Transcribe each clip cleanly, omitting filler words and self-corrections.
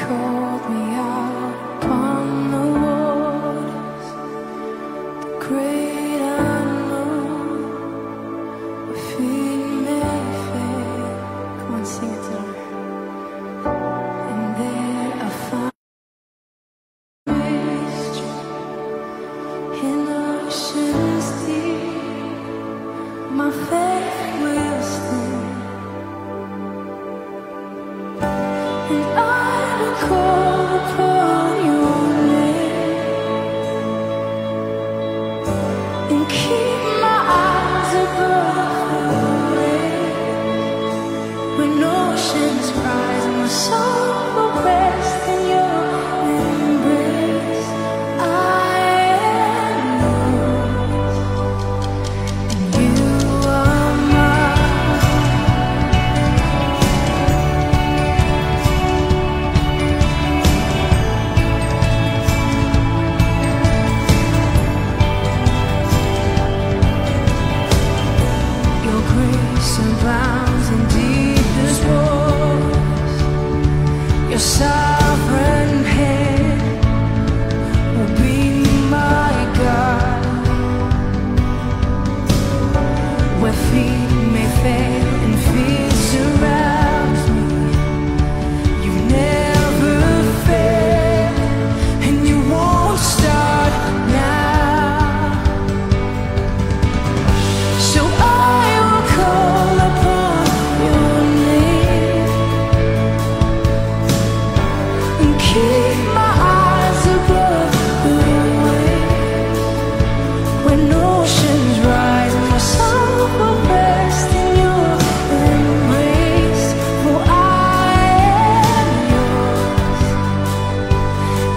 called me out upon the waters, the great unknown, where feet may fail. Come on, sing it to her. And there I found mystery in oceans deep. My faith will stand. And I will call upon your name and keep my eyes above the waves. When oceans rise and my soul will rest in your embrace. I am yours and you are mine. Your grace abounds in deepest waters. Your sovereign hand will be my God. Where feet may fail and fear surrounds me, you never fail, and you won't start now. So I will call upon your name and keep my eyes above the waves. When oceans rise, my soul will rest in your embrace. For I am yours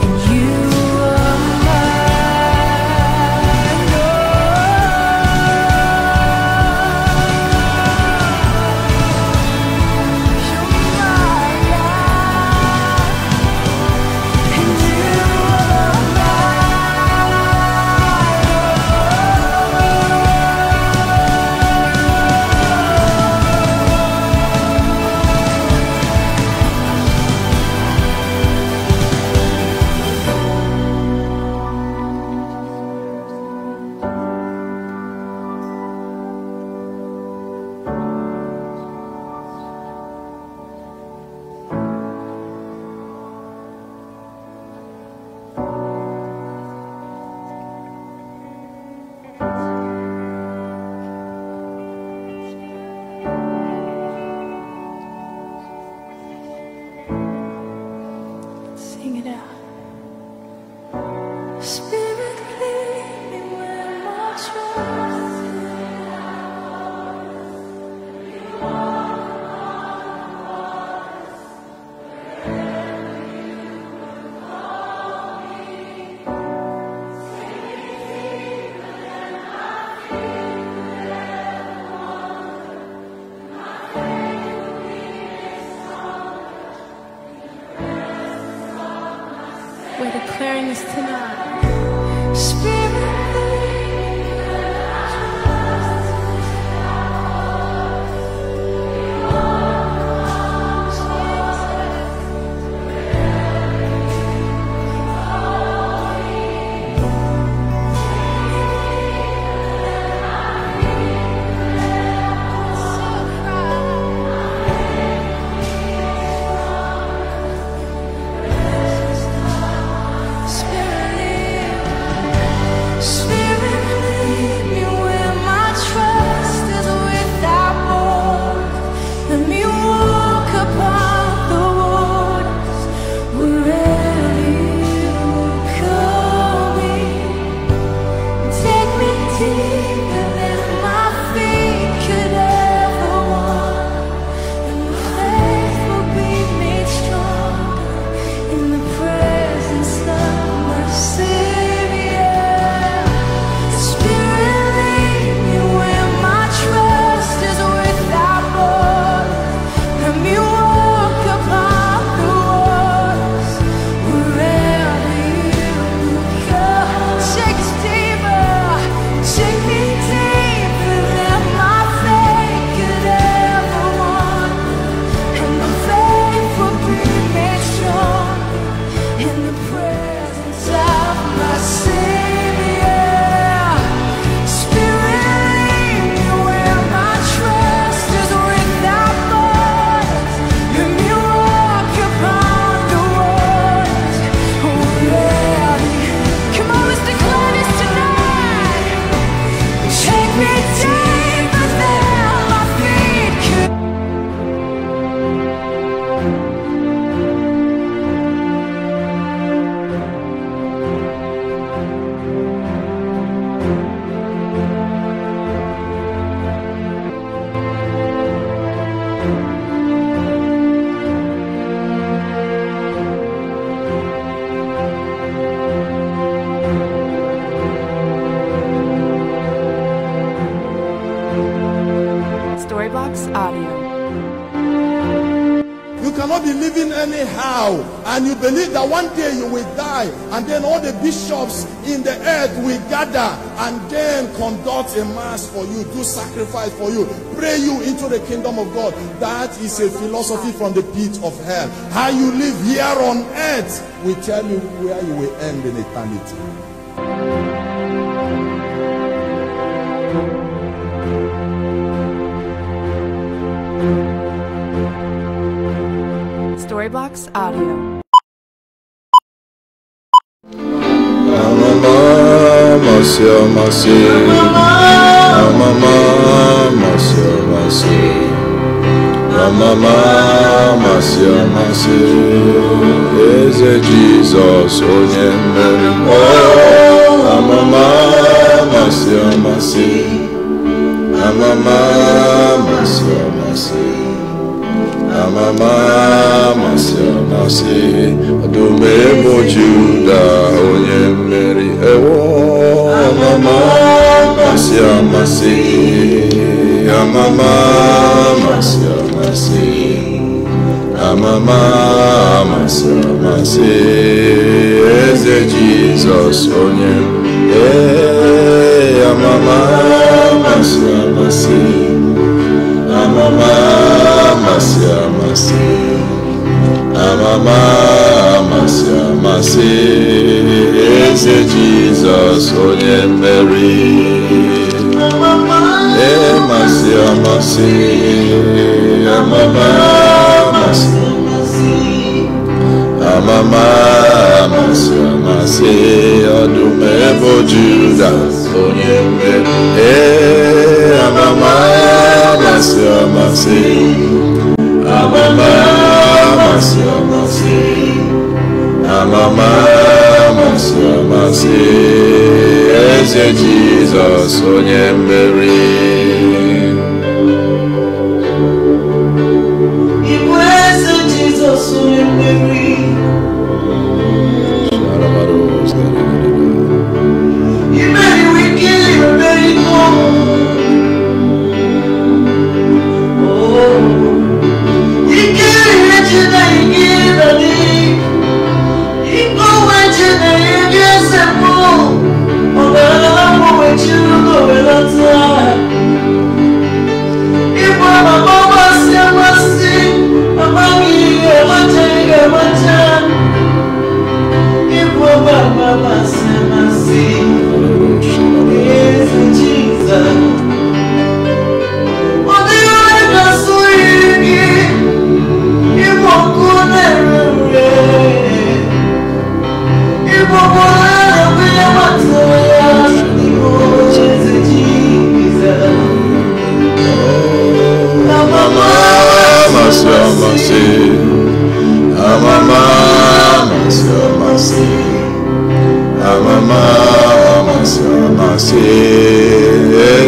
and you are mine. You're my God, and you are sing it out. Spirit, lead me where my trust we're declaring this tonight. Spirit, lead me where my Spirit, lead Storybox Audio. You cannot be living anyhow and you believe that one day you will die and then all the bishops in the earth will gather and then conduct a mass for you, do sacrifice for you, pray you into the kingdom of God. That is a philosophy from the pit of hell. How you live here on earth will tell you where you will end in eternity. Storybox Audio. Jesus, Amama Masi Adume Juda Onye Mary Ewo Amama Masi Amama Masi Eze Jesus Onye Amama Masi Amama Eze Jesus Onye Mary Amama Adume Bo Juda Onye Mary Amama Eze Jesus Onye Mary Eze Jesus Onye Mary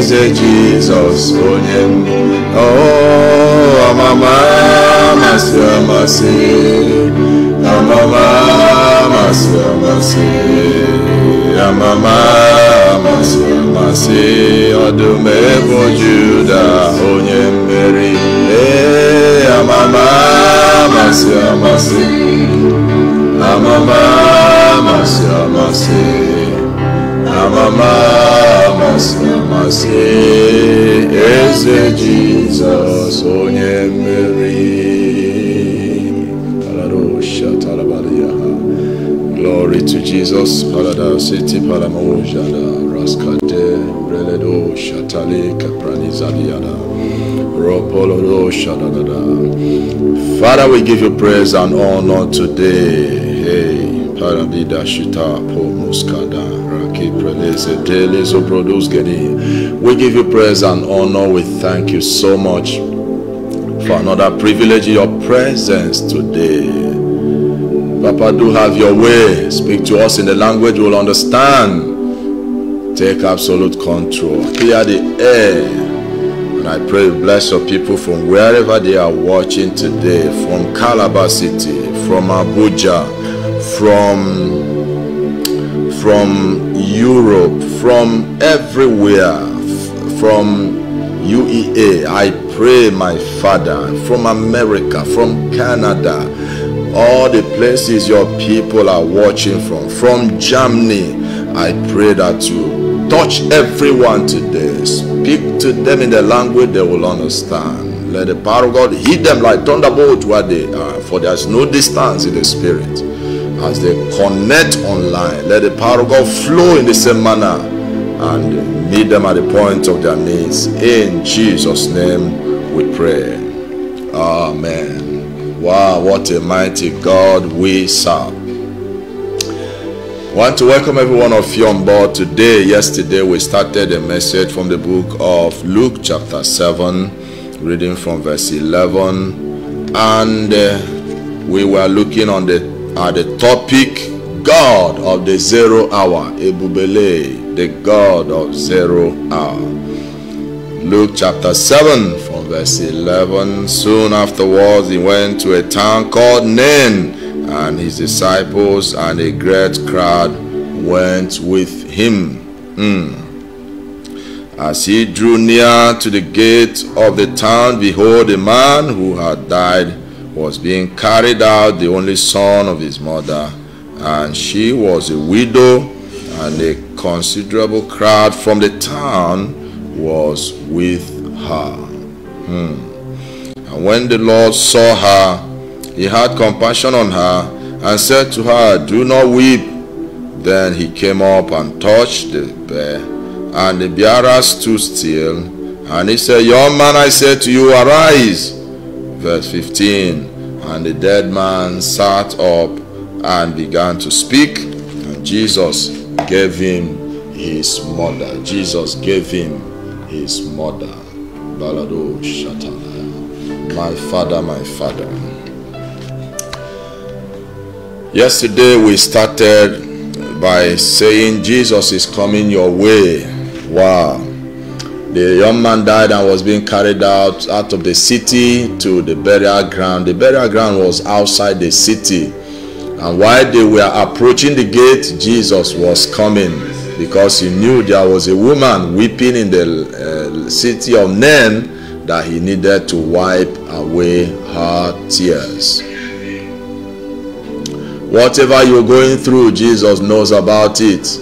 Eze Jesus Onye Amama Adume Bo Juda Onye Mary Amama Eze Jesus Onye Mary. Glory to Jesus. Palada City Palamojada Raskade Breledo Shatali Kapranizaliana Ropolodo Shadada. Father, we give you praise and honor today. Hey, Parabida Shita Po Muskada. We give you praise and honor. We thank you so much for another privilege in your presence today. Papa, do have your way. Speak to us in the language we'll understand. Take absolute control. Clear the air And I pray you bless your people from wherever they are watching today, from Calabar City, from Abuja, from Europe, from everywhere, from UEA. I pray, my Father, from America, from Canada, all the places your people are watching from Germany. I pray that you touch everyone today. Speak to them in the language they will understand. Let the power of God hit them like thunderbolt where they are, for there is no distance in the spirit. As they connect online, let the power of God flow in the same manner and meet them at the point of their needs. In Jesus' name we pray. Amen. Wow, what a mighty God we serve. I want to welcome every one of you on board today. Yesterday we started a message from the book of Luke chapter 7, reading from verse 11, and we were looking at the topic, God of the 0 hour, Ebubele, the God of 0 hour. Luke chapter 7 from verse 11. Soon afterwards he went to a town called Nain, and his disciples and a great crowd went with him. As he drew near to the gate of the town, behold, a man who had died was being carried out, the only son of his mother, and she was a widow, and a considerable crowd from the town was with her. And when the Lord saw her, he had compassion on her and said to her, "Do not weep." Then he came up and touched the bier, and the bearer stood still. And he said, "Young man, I say to you, arise." Verse 15. And the dead man sat up and began to speak, and Jesus gave him his mother. Jesus gave him his mother. Balado Shatana. My Father, my Father. Yesterday we started by saying Jesus is coming your way. Wow. The young man died and was being carried out of the city to the burial ground. The burial ground was outside the city. And while they were approaching the gate, Jesus was coming, because he knew there was a woman weeping in the city of Nain, that he needed to wipe away her tears. Whatever you're going through, Jesus knows about it.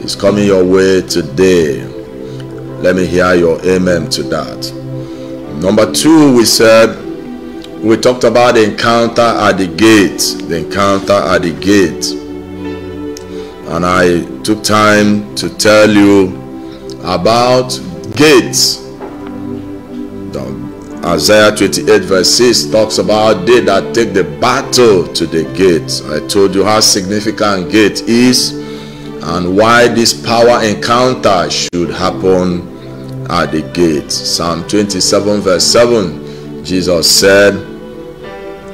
He's coming your way today. Let me hear your amen to that. Number 2, we talked about the encounter at the gate. The encounter at the gate. And I took time to tell you about gates. Isaiah 28 verse 6 talks about they that take the battle to the gate. I told you how significant gate is and why this power encounter should happen at the gate. Psalm 27 verse 7, Jesus said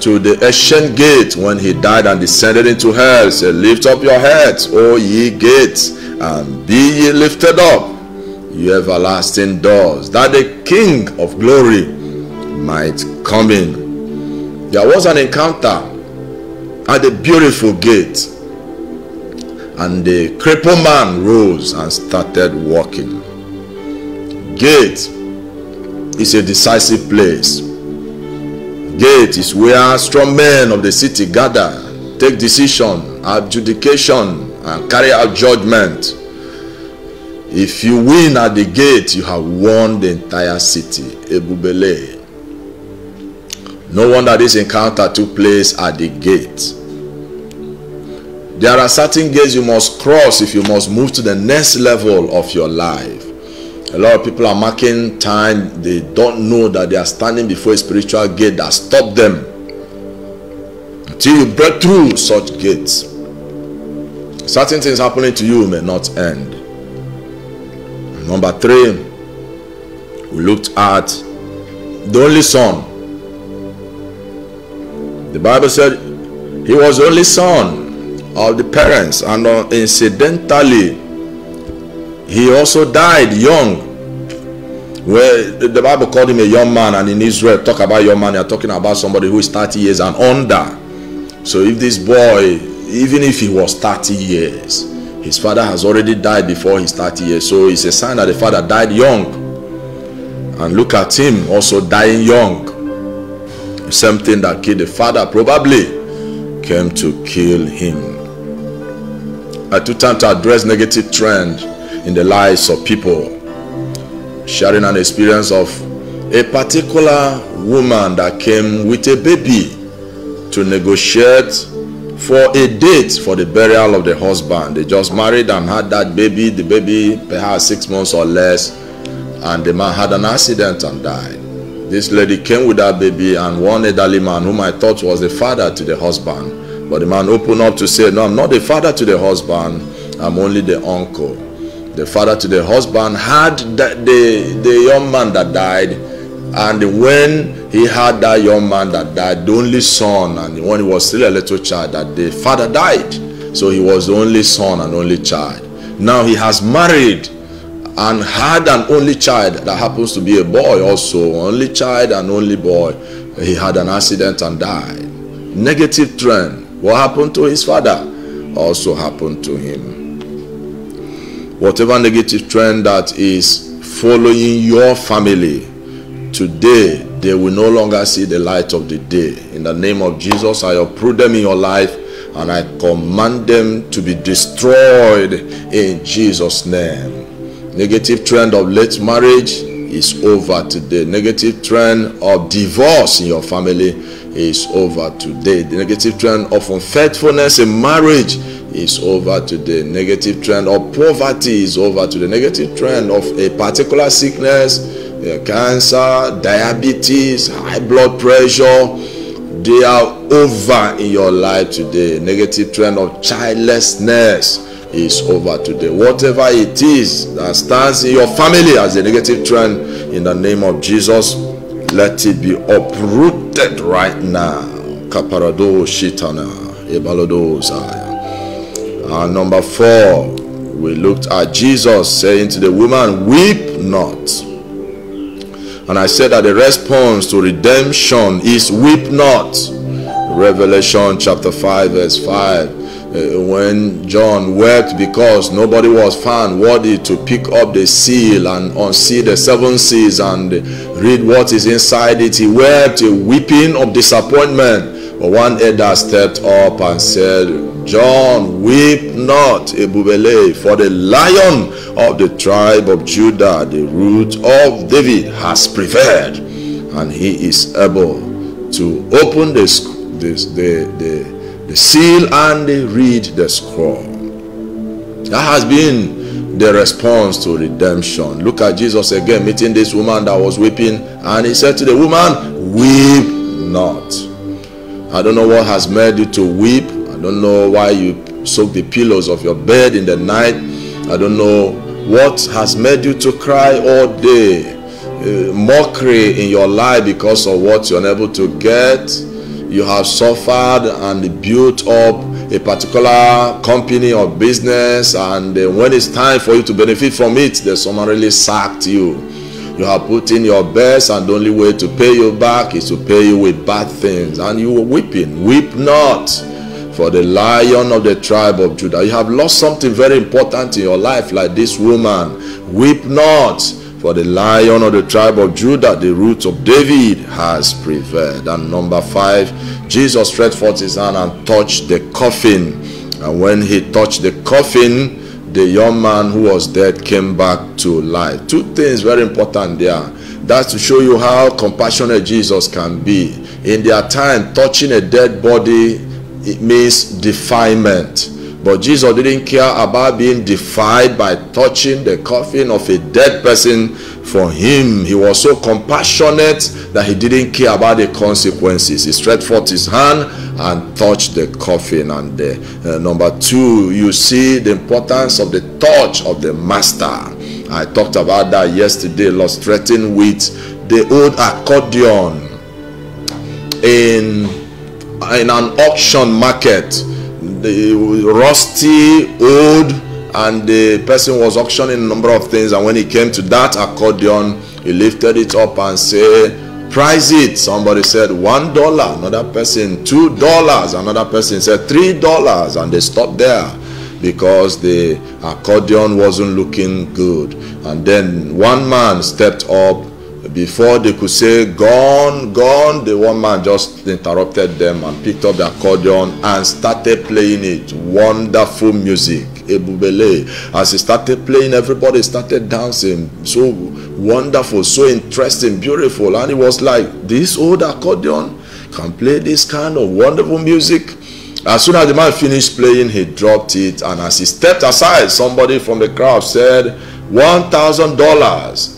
to the ancient gate when he died and descended into hell, said, "Lift up your heads, O ye gates, and be ye lifted up, ye everlasting doors, that the King of glory might come in." There was an encounter at the beautiful gate, and the crippled man rose and started walking. Gate is a decisive place. Gate is where strong men of the city gather, take decision, adjudication, and carry out judgment. If you win at the gate, you have won the entire city. Ebubele. No wonder this encounter took place at the gate. There are certain gates you must cross if you must move to the next level of your life. A lot of people are marking time. They don't know that they are standing before a spiritual gate that stops them. Until you break through such gates, certain things happening to you may not end. Number 3, we looked at the only son. The Bible said he was the only son of the parents, and incidentally he also died young. Where the Bible called him a young man, and in Israel, talk about young man, you're talking about somebody who is 30 years and under. So if this boy, even if he was 30 years, his father has already died before he's 30 years. So it's a sign that the father died young. And look at him also dying young. The same thing that killed the father probably came to kill him. I took time to address negative trend in the lives of people, sharing an experience of a particular woman that came with a baby to negotiate for a date for the burial of the husband. They just married and had that baby, the baby perhaps 6 months or less, and the man had an accident and died. This lady came with that baby, and one elderly man whom I thought was the father to the husband, but the man opened up to say, no, I'm not the father to the husband, I'm only the uncle. The father to the husband had the young man that died, and when he had that young man that died, the only son, and when he was still a little child, that the father died. So he was the only son and only child. Now he has married and had an only child that happens to be a boy also, only child and only boy. He had an accident and died. Negative trend. What happened to his father also happened to him. Whatever negative trend that is following your family, today they will no longer see the light of the day. In the name of Jesus, I uproot them in your life and I command them to be destroyed in Jesus' name. Negative trend of late marriage is over today. Negative trend of divorce in your family is over today. The negative trend of unfaithfulness in marriage is over today. Negative trend of poverty is over today. Negative trend of a particular sickness, cancer, diabetes, high blood pressure, they are over in your life today. Negative trend of childlessness is over today. Whatever it is that stands in your family as a negative trend, in the name of Jesus, let it be uprooted right now. Kaparado shitana ebalodo zaya. And number 4, we looked at Jesus saying to the woman, weep not. And I said that the response to redemption is weep not. Revelation chapter 5 verse 5. When John wept because nobody was found worthy to pick up the seal and unseal the 7 seals and read what is inside it, he wept a weeping of disappointment. But one elder stepped up and said, John, weep not, Ebubele, for the Lion of the tribe of Judah, the root of David, has prevailed, and he is able to open the seal and read the scroll. That has been the response to redemption. Look at Jesus again meeting this woman that was weeping, and he said to the woman, weep not. I don't know what has made you to weep. I don't know why you soak the pillows of your bed in the night. I don't know what has made you to cry all day. Mockery in your life because of what you're unable to get. You have suffered and built up a particular company or business, and when it's time for you to benefit from it, there's someone really sacked you. You have put in your best, and the only way to pay you back is to pay you with bad things, and you were weeping. Weep not, for the Lion of the tribe of Judah. You have lost something very important in your life, like this woman. Weep not, for the Lion of the tribe of Judah, the root of David, has prevailed. And number 5, Jesus stretched forth his hand and touched the coffin. And when he touched the coffin, the young man who was dead came back to life. 2 things very important there. That's to show you how compassionate Jesus can be. In their time, touching a dead body, it means defilement. But Jesus didn't care about being defied by touching the coffin of a dead person. For him, he was so compassionate that he didn't care about the consequences. He stretched forth his hand and touched the coffin. And number 2, you see the importance of the touch of the master. I talked about that yesterday, illustrating with the old accordion in an auction market. The rusty, old, and the person was auctioning a number of things, and when he came to that accordion, He lifted it up and said, price it. Somebody said $1, another person $2, another person said $3, and they stopped there because the accordion wasn't looking good. And then one man stepped up. Before they could say gone, the one man just interrupted them and picked up the accordion and started playing it. Wonderful music. Ebubele. As he started playing, everybody started dancing. So wonderful, so interesting, beautiful. And it was like, this old accordion can play this kind of wonderful music. As soon as the man finished playing, he dropped it, and as he stepped aside, somebody from the crowd said $1,000.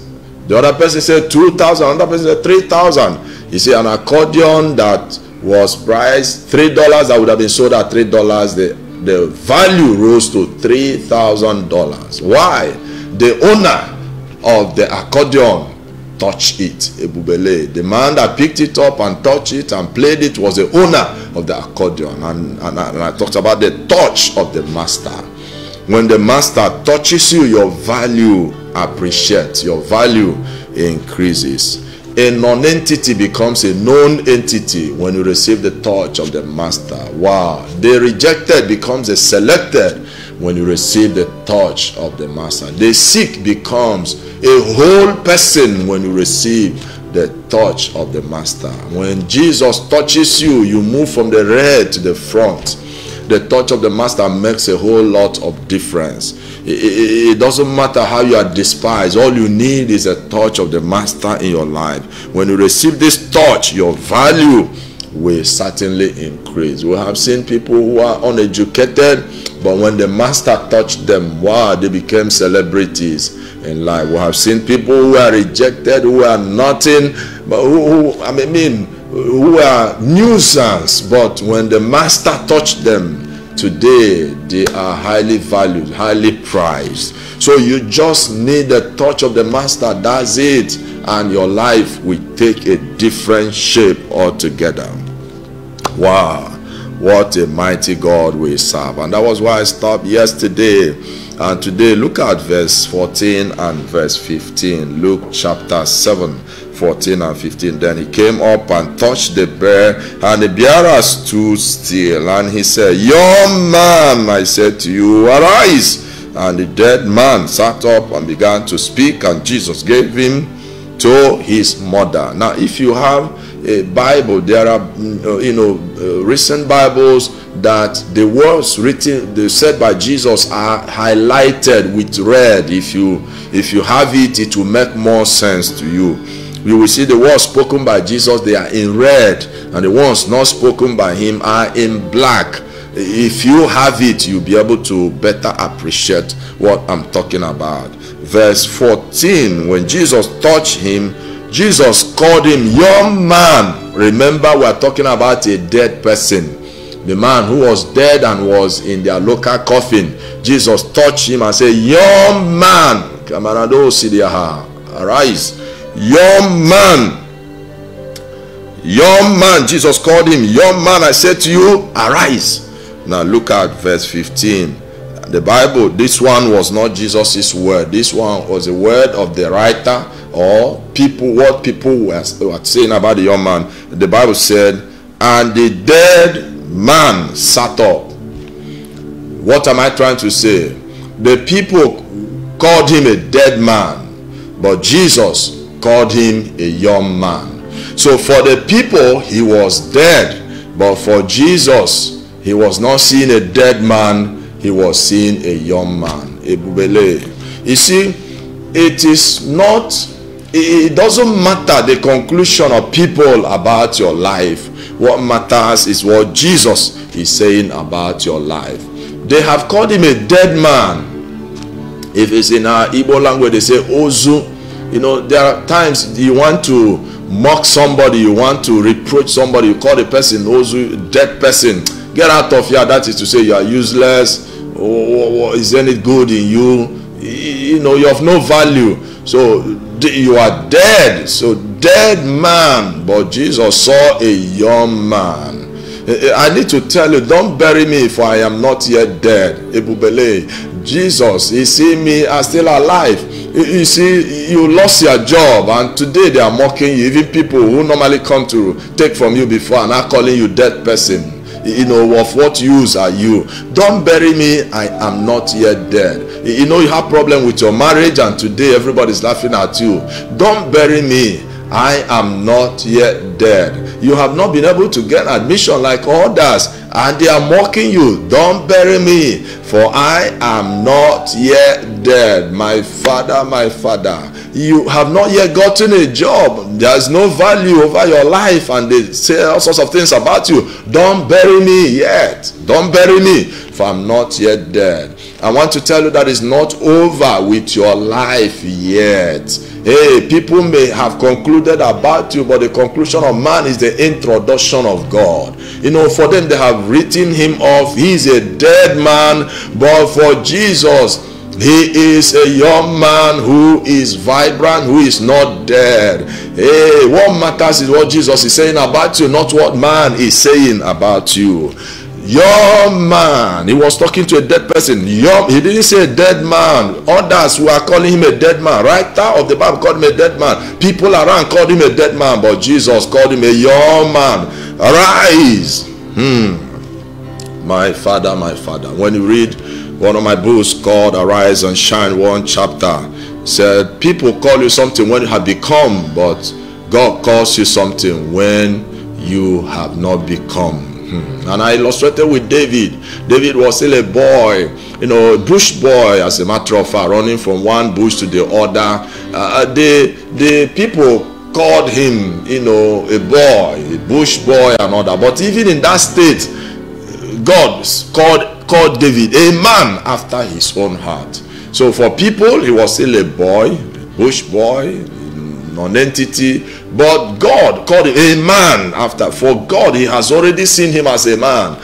The other person said 2,000. Another person said 3,000. You see, an accordion that was priced $3, that would have been sold at $3, the value rose to $3,000. Why? The owner of the accordion touched it. Ebubele. The man that picked it up and touched it and played it was the owner of the accordion. And I talked about the touch of the master. When the master touches you, your value appreciates, your value increases. A non-entity becomes a known entity when you receive the touch of the master. Wow. The rejected becomes a selected when you receive the touch of the master. The sick becomes a whole person when you receive the touch of the master. When Jesus touches you, you move from the rear to the front. The touch of the master makes a whole lot of difference. It doesn't matter how you are despised. All you need is a touch of the master in your life. When you receive this touch, your value will certainly increase. We have seen people who are uneducated, but when the master touched them, wow, they became celebrities in life. We have seen people who are rejected, who are nothing, but who are nuisance, but when the master touched them, today they are highly valued, highly prized. So you just need the touch of the master. That's it, and your life will take a different shape altogether. Wow, what a mighty God we serve. And that was why I stopped yesterday. And today look at verse 14 and verse 15. Luke chapter 7, 14 and 15. Then he came up and touched the bear, and the bearer stood still. And he said, young man, I said to you, arise. And the dead man sat up and began to speak, and Jesus gave him to his mother. Now, if you have a Bible, there are recent Bibles that the words written, they said by Jesus, are highlighted with red. If you have it, it will make more sense to you. You will see the words spoken by Jesus, they are in red, and the ones not spoken by him are in black. If you have it, you'll be able to better appreciate what I'm talking about. Verse 14, when Jesus touched him, Jesus called him young man. Remember, we are talking about a dead person. The man who was dead and was in their local coffin. Jesus touched him and said, young man, arise. Young man. Young man. Jesus called him young man. I said to you, arise. Now look at verse 15. The Bible, this one was not Jesus's word. This one was a word of the writer, or people, what people were saying about the young man. The Bible said, and the dead man sat up. What am I trying to say? The people called him a dead man, but Jesus called him a young man. So for the people, he was dead, but for Jesus, he was not seeing a dead man, he was seeing a young man. You see, it doesn't matter the conclusion of people about your life. What matters is what Jesus is saying about your life. They have called him a dead man. If it's in our Igbo language, they say ozu. You know, there are times you want to mock somebody, you want to reproach somebody, you call the person ozu, dead person. Get out of here. That is to say you are useless. Or is any good in you? You know, you have no value. So you are dead. So dead man. But Jesus saw a young man. I need to tell you, don't bury me, for I am not yet dead. Ebubele. Jesus is seeing me as still alive. You see, you lost your job and today they are mocking you. Even people who normally come to take from you before and are calling you dead person. You know, of what use are you? Don't bury me, I am not yet dead. You know, you have problem with your marriage and today everybody's laughing at you. Don't bury me, I am not yet dead. You have not been able to get admission like others and they are mocking you. Don't bury me, for I am not yet dead. My father, you have not yet gotten a job. There's no value over your life and they say all sorts of things about you. Don't bury me yet. Don't bury me, for I'm not yet dead. I want to tell you that it's not over with your life yet. Hey, people may have concluded about you, but the conclusion of man is the introduction of God. You know, for them, they have written him off. He's a dead man, but for Jesus, he is a young man who is vibrant, who is not dead. Hey, what matters is what Jesus is saying about you, not what man is saying about you. Young man, he was talking to a dead person. Young, he didn't say a dead man. Others who are calling him a dead man. Writer of the Bible called him a dead man. People around called him a dead man, but Jesus called him a young man. Arise. My father. When you read one of my books called Arise and Shine, one chapter said people call you something when you have become, but God calls you something when you have not become. And I illustrated with David. David was still a boy, you know, a bush boy, as a matter of fact, running from one bush to the other. The people called him, you know, a boy, a bush boy and all that. But even in that state, God called David a man after his own heart. So for people, he was still a boy, a bush boy, non-entity, but God called him a man after. For God, he has already seen him as a man.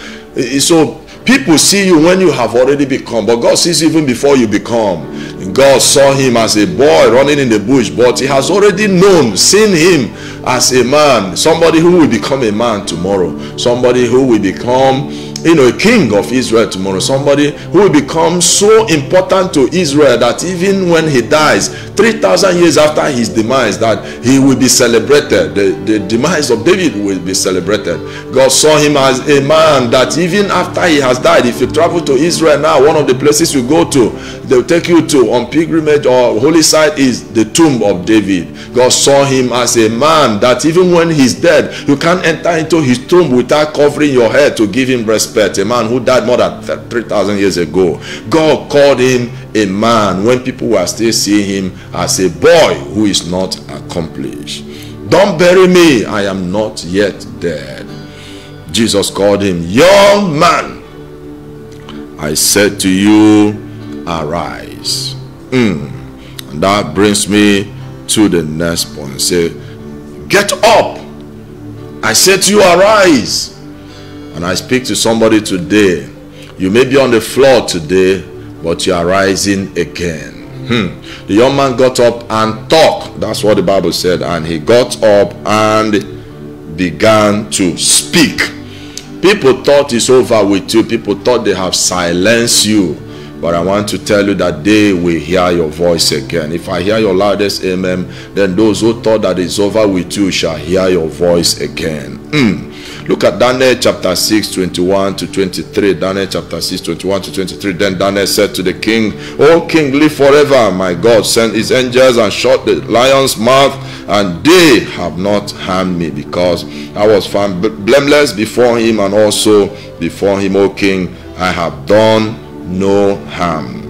So people see you when you have already become, but God sees you even before you become. God saw him as a boy running in the bush, but he has already seen him as a man, somebody who will become a man tomorrow, somebody who will become, you know, a king of Israel tomorrow, somebody who will become so important to Israel that even when he dies 3,000 years after his demise, that he will be celebrated. The demise of David will be celebrated. God saw him as a man that even after he has died, if you travel to Israel now, one of the places you go to, they'll take you to on pilgrimage or holy site is the tomb of David. God saw him as a man that even when he's dead, you can't enter into his tomb without covering your head to give him respect. A man who died more than 3,000 years ago. God called him a man when people were still seeing him as a boy who is not accomplished. Don't bury me, I am not yet dead. Jesus called him, young man, I said to you, arise. And that brings me to the next point. Say, get up. I said to you, arise. And I speak to somebody today. You may be on the floor today, but you are rising again. The young man got up and talked. That's what the Bible said. And he got up and began to speak. People thought it's over with you. People thought they have silenced you. But I want to tell you that they will hear your voice again. If I hear your loudest amen, then those who thought that it's over with you shall hear your voice again. Look at Daniel chapter 6, 21 to 23. Daniel chapter 6, 21 to 23. Then Daniel said to the king, O king, live forever. My God sent his angels and shut the lion's mouth, and they have not harmed me, because I was found blameless before him, and also before him, O king, I have done no harm.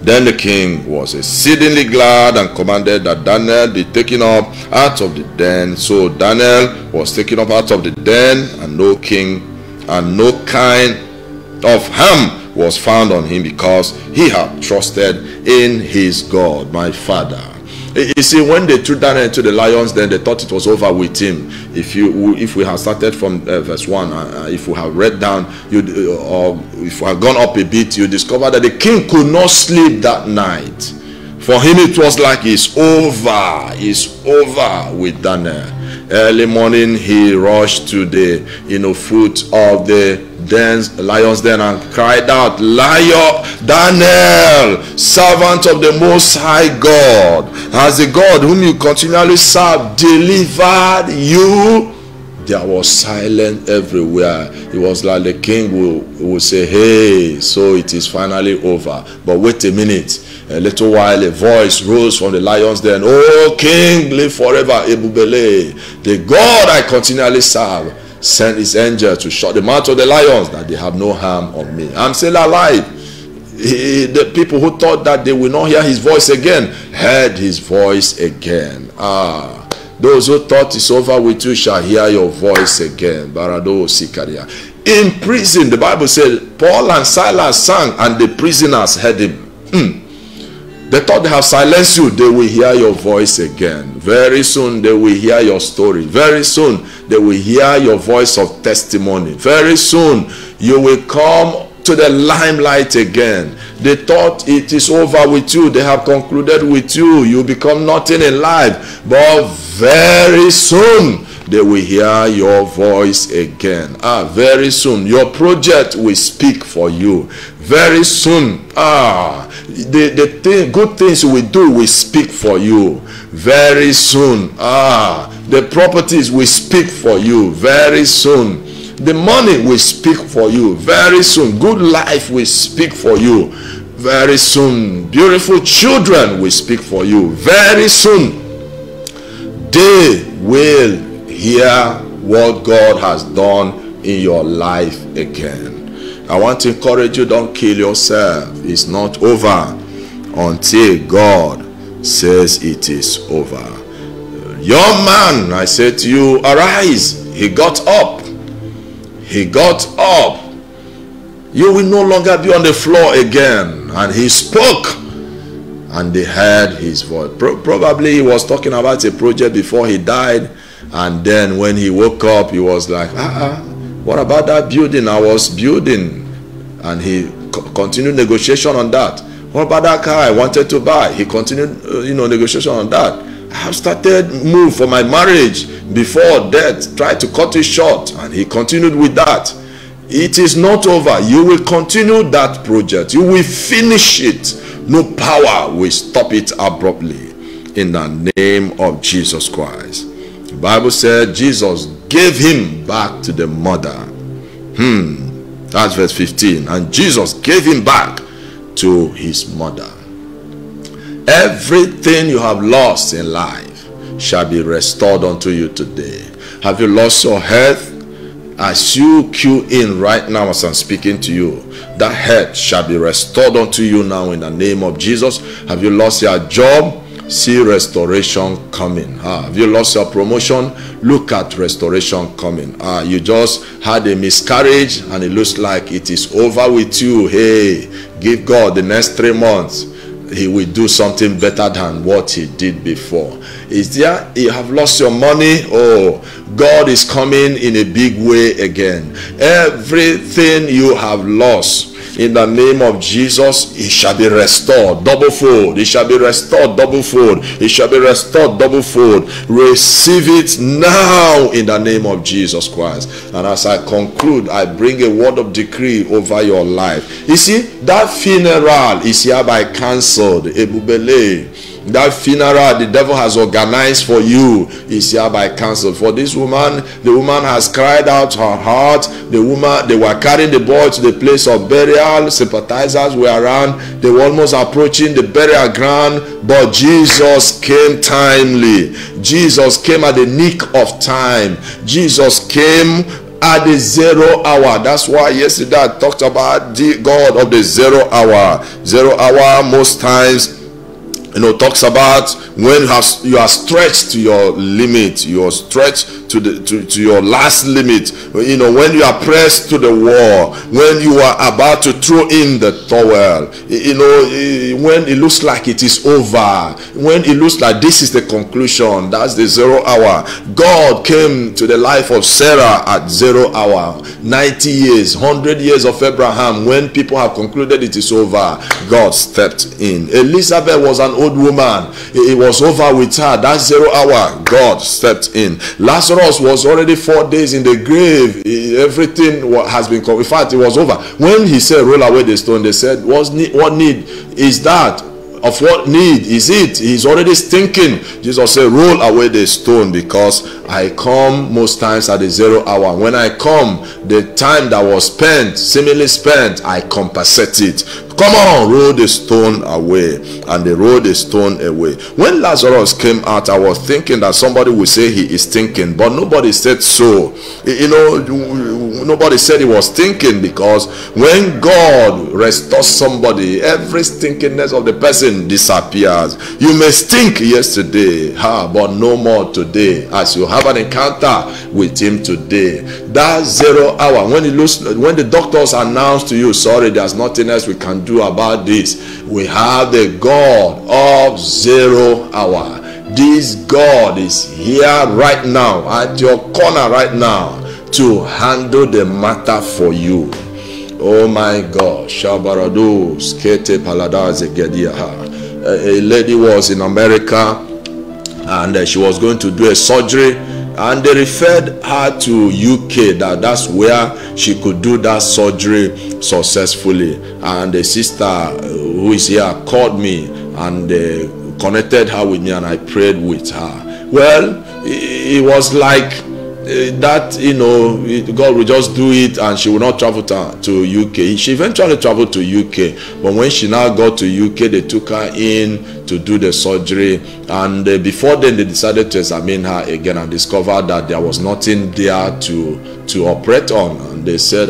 Then the king was exceedingly glad and commanded that Daniel be taken up out of the den. So Daniel was taken up out of the den, and no king and no kind of harm was found on him, because he had trusted in his God. My father. You see, when they threw Daniel into the lions, then they thought it was over with him. If we had started from verse 1, if we have read down, or if we had gone up a bit, you discover that the king could not sleep that night. For him, it was like it's over with Daniel. Early morning, he rushed to the foot of the lions den and cried out, Lion, Daniel, servant of the Most High God, has the God whom you continually serve delivered you? There was silence everywhere. It was like the king will say, hey, so it is finally over. But wait a minute. A little while, a voice rose from the lions den. Oh, king, live forever, Ebubele. The God I continually serve sent his angel to shut the mouth of the lions, that they have no harm on me. I'm still alive. The people who thought that they will not hear his voice again, heard his voice again. Those who thought it's over with you shall hear your voice again. Barado Sikaria. In prison, the Bible said, Paul and Silas sang, and the prisoners heard him. They thought they have silenced you. They will hear your voice again. Very soon they will hear your story. Very soon they will hear your voice of testimony. Very soon you will come to the limelight again. They thought it is over with you. They have concluded with you. You become nothing in life. But very soon they will hear your voice again. Very soon your project will speak for you. Very soon the good things you will do will speak for you. Very soon the properties will speak for you. Very soon the money will speak for you. Very soon good life will speak for you. Very soon beautiful children will speak for you. Very soon they will hear what God has done in your life again. I want to encourage you, don't kill yourself. It's not over until God says it is over. Young man, I say to you, arise. He got up. He got up. You will no longer be on the floor again. And he spoke, and they heard his voice. Probably he was talking about a project before he died, and then when he woke up, he was like, what about that building I was building? And he continued negotiation on that. What about that car I wanted to buy? He continued negotiation on that. I have started move for my marriage before death tried to cut it short, and he continued with that. It is not over. You will continue that project. You will finish it. No power will stop it abruptly, in the name of Jesus Christ. The Bible said Jesus gave him back to the mother. That's verse 15. And Jesus gave him back to his mother. Everything you have lost in life shall be restored unto you today. Have you lost your health? As you cue in right now as I'm speaking to you, that health shall be restored unto you now in the name of Jesus. Have you lost your job? See restoration coming. Have you lost your promotion? Look at restoration coming. You just had a miscarriage and it looks like it is over with you. Hey, give God the next 3 months. He will do something better than what he did before. Is there, you have lost your money? Oh, God is coming in a big way again. Everything you have lost, in the name of Jesus, it shall be restored double fold. It shall be restored double fold. It shall be restored double fold. Receive it now in the name of Jesus Christ. And as I conclude, I bring a word of decree over your life. You see, that funeral is hereby cancelled. Ebubele. That funeral the devil has organized for you is hereby cancelled. For this woman, the woman has cried out her heart. The woman, they were carrying the boy to the place of burial. Sympathizers were around. They were almost approaching the burial ground. But Jesus came timely. Jesus came at the nick of time. Jesus came at the 0 hour. That's why yesterday I talked about the God of the 0 hour. 0 hour most times, talks about when you are stretched to your limit. You are stretched to your last limit. When you are pressed to the wall, when you are about to throw in the towel, when it looks like it is over, when it looks like this is the conclusion, that's the 0 hour. God came to the life of Sarah at 0 hour. 90 years, 100 years of Abraham, when people have concluded it is over, God stepped in. Elizabeth was an old woman. It was over with her. That 0 hour, God stepped in. Lazarus was already 4 days in the grave. Everything has been, in fact, it was over. When he said, roll away the stone, they said, what need is that? Of what need is it? He's already stinking. Jesus said, roll away the stone, because I come most times at the 0 hour. When I come, the time that was spent, seemingly spent, I compensate it. Come on, roll the stone away. And they rolled the stone away. When Lazarus came out, I was thinking that somebody would say he is stinking, but nobody said so. You know, nobody said he was stinking, because when God restores somebody, every stinkiness of the person disappears. You may stink yesterday, but no more today, as you have an encounter with him today. That 0 hour, when the doctors announce to you, sorry, there's nothing else we can do about this, we have the God of 0 hour. This God is here right now, at your corner right now, to handle the matter for you. Oh my God. A lady was in America, and she was going to do a surgery, and they referred her to UK. That's where she could do that surgery successfully. And the sister who is here called me and connected her with me, and I prayed with her. Well, it was like that, you know, God will just do it, and she will not travel to UK. She eventually traveled to UK, but when she now got to UK, they took her in to do the surgery, and before then they decided to examine her again and discovered that there was nothing there to operate on. And they said,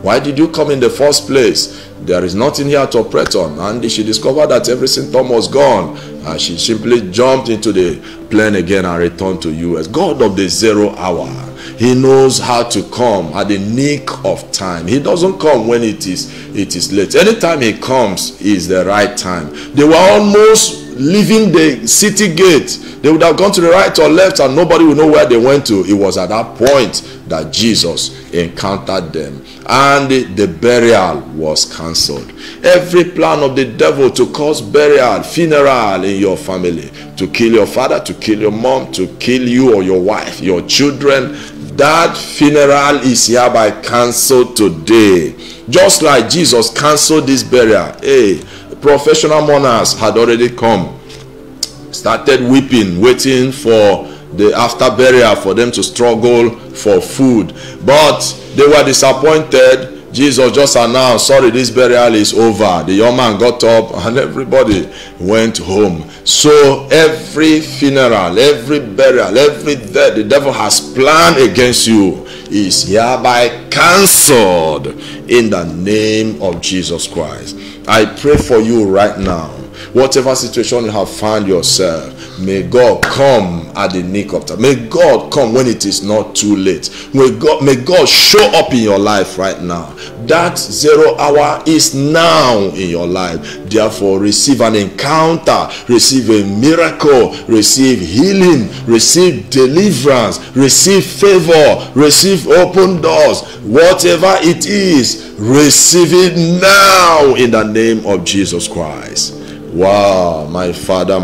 why did you come in the first place? There is nothing here to operate on. And she discovered that every symptom was gone. She simply jumped into the plane again and returned to US. God of the 0 hour, he knows how to come at the nick of time. He doesn't come when it is late. Anytime he comes is the right time. They were almost leaving the city gate. They would have gone to the right or left, and nobody would know where they went to. It was at that point that Jesus encountered them, and the burial was cancelled. Every plan of the devil to cause burial, funeral in your family, to kill your father, to kill your mom, to kill you or your wife, your children, that funeral is hereby cancelled today. Just like Jesus cancelled this burial. Professional mourners had already come, started weeping, waiting for the after burial for them to struggle for food, but they were disappointed. Jesus just announced, sorry, this burial is over. The young man got up and everybody went home. So every funeral, every burial, every death the devil has planned against you is hereby cancelled in the name of Jesus Christ. I pray for you right now. Whatever situation you have found yourself, may God come at the nick of time. May God come when it is not too late. May God show up in your life right now. That 0 hour is now in your life. Therefore, receive an encounter, receive a miracle, receive healing, receive deliverance, receive favor, receive open doors. Whatever it is, receive it now in the name of Jesus Christ. Wow, my Father,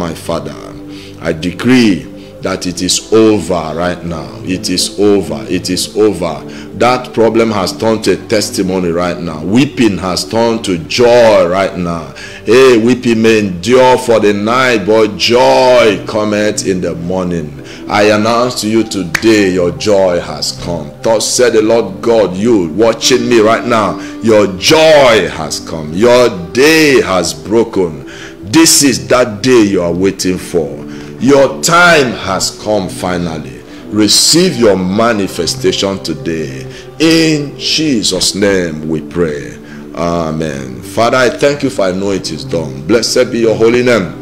I decree that it is over right now. It is over. It is over. That problem has turned to a testimony right now. Weeping has turned to joy right now. Weeping may endure for the night, but joy cometh in the morning. I announce to you today, your joy has come. Thus said the Lord God, you watching me right now, your joy has come. Your day has broken. This is that day you are waiting for. Your time has come finally. Receive your manifestation today. In Jesus' name we pray. Amen. Father, I thank you, for I know it is done. Blessed be your holy name.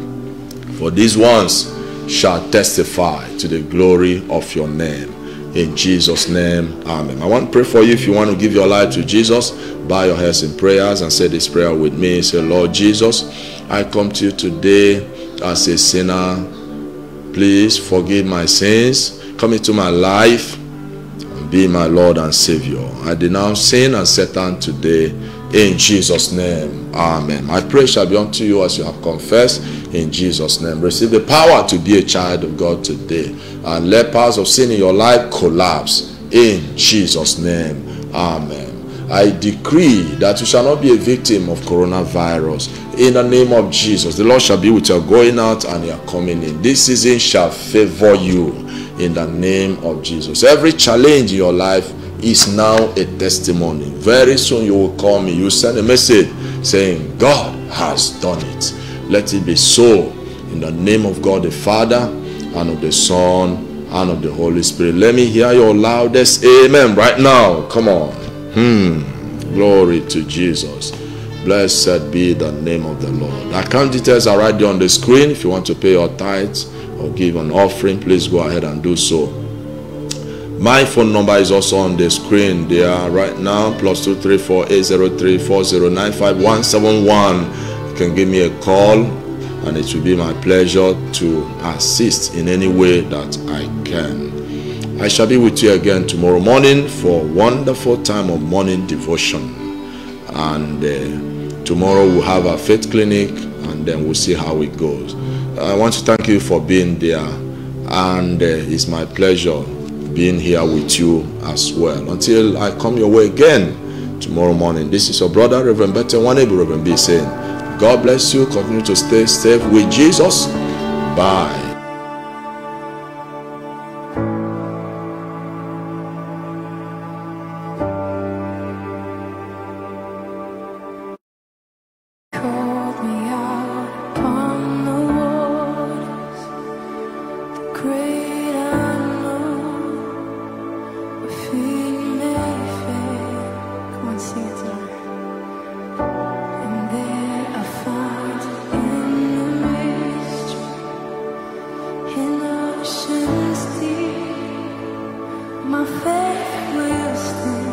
For these ones shall testify to the glory of your name. In Jesus' name, amen. I want to pray for you. If you want to give your life to Jesus, bow your heads in prayers and say this prayer with me. Say, Lord Jesus, I come to you today as a sinner. Please forgive my sins. Come into my life and be my Lord and Savior. I denounce sin and Satan today In Jesus' name, amen. My prayer shall be unto you as you have confessed. In Jesus' name, receive the power to be a child of God today. And let powers of sin in your life collapse. In Jesus' name, amen. I decree that you shall not be a victim of coronavirus. In the name of Jesus, the Lord shall be with your going out and your coming in. This season shall favor you in the name of Jesus. Every challenge in your life is now a testimony. Very soon you will call me. You send a message saying, God has done it. Let it be so in the name of God the Father and of the Son and of the Holy Spirit. Let me hear your loudest amen right now. Come on. Glory to Jesus. Blessed be the name of the Lord. Account details are right there on the screen. If you want to pay your tithes or give an offering, please go ahead and do so. My phone number is also on the screen there right now. +234 803 4095171. You can give me a call and it will be my pleasure to assist in any way that I can. I shall be with you again tomorrow morning for a wonderful time of morning devotion. And tomorrow we'll have a faith clinic and then we'll see how it goes. I want to thank you for being there. And it's my pleasure being here with you as well. Until I come your way again tomorrow morning, this is your brother, Reverend Bete Nwanebu, Reverend B, saying, God bless you. Continue to stay safe with Jesus. Bye. Called me out upon the waters, the great unknown, where feet may fail. Come on, sing it to me. And there I found in the mystery, in oceans deep, my faith will stand.